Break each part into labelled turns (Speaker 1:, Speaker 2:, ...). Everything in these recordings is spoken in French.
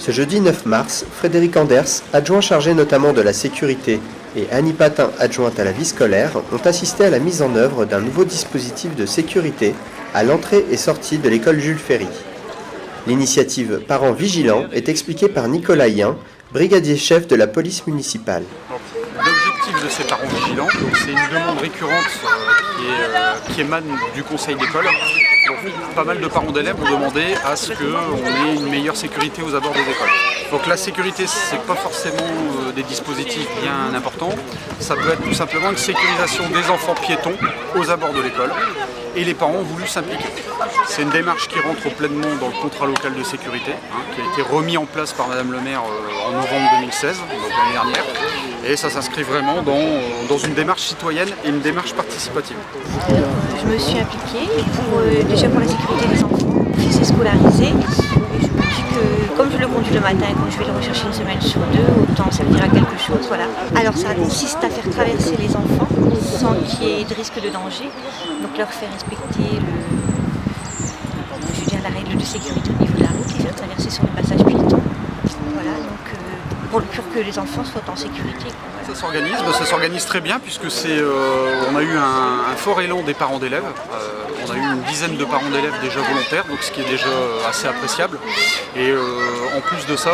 Speaker 1: Ce jeudi 9 mars, Frédéric Anders, adjoint chargé notamment de la sécurité, et Annie Patin, adjointe à la vie scolaire, ont assisté à la mise en œuvre d'un nouveau dispositif de sécurité à l'entrée et sortie de l'école Jules Ferry. L'initiative Parents Vigilants est expliquée par Nicolas Hien, brigadier chef de la police municipale.
Speaker 2: L'objectif de ces parents vigilants, c'est une demande récurrente qui émane du conseil d'école. Pas mal de parents d'élèves ont demandé à ce qu'on ait une meilleure sécurité aux abords des écoles. Donc la sécurité, c'est pas forcément des dispositifs bien importants, ça peut être tout simplement une sécurisation des enfants piétons aux abords de l'école. Et les parents ont voulu s'impliquer. C'est une démarche qui rentre pleinement dans le contrat local de sécurité, qui a été remis en place par Madame le maire en novembre 2016, donc l'année dernière. Et ça s'inscrit vraiment dans une démarche citoyenne et une démarche participative.
Speaker 3: Je me suis impliquée déjà pour la sécurité des enfants. Mon fils est scolarisé et je me dis que comme je le conduis le matin et quand je vais le rechercher une semaine sur deux, autant servir à quelque chose. Voilà. Alors ça consiste à faire traverser les enfants sans qu'il y ait de risque de danger. Donc leur faire respecter la règle de sécurité au niveau de la route, les faire traverser sur le passage piéton. Voilà, donc pour que les enfants soient en sécurité.
Speaker 2: Ça s'organise très bien puisque on a eu un fort élan des parents d'élèves. On a eu une dizaine de parents d'élèves déjà volontaires, donc ce qui est déjà assez appréciable. Et en plus de ça,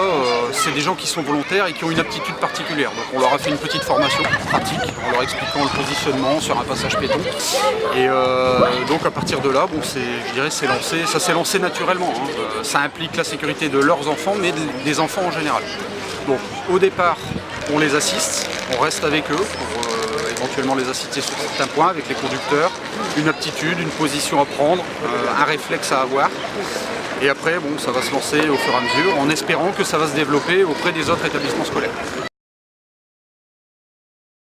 Speaker 2: c'est des gens qui sont volontaires et qui ont une aptitude particulière. Donc on leur a fait une petite formation pratique en leur expliquant le positionnement sur un passage piéton. Et donc à partir de là, je dirais ça s'est lancé naturellement. Ça implique la sécurité de leurs enfants, mais des enfants en général. Donc au départ, on les assiste, on reste avec eux pour éventuellement les assister sur certains points avec les conducteurs, une aptitude, une position à prendre, un réflexe à avoir. Et après, ça va se lancer au fur et à mesure en espérant que ça va se développer auprès des autres établissements scolaires.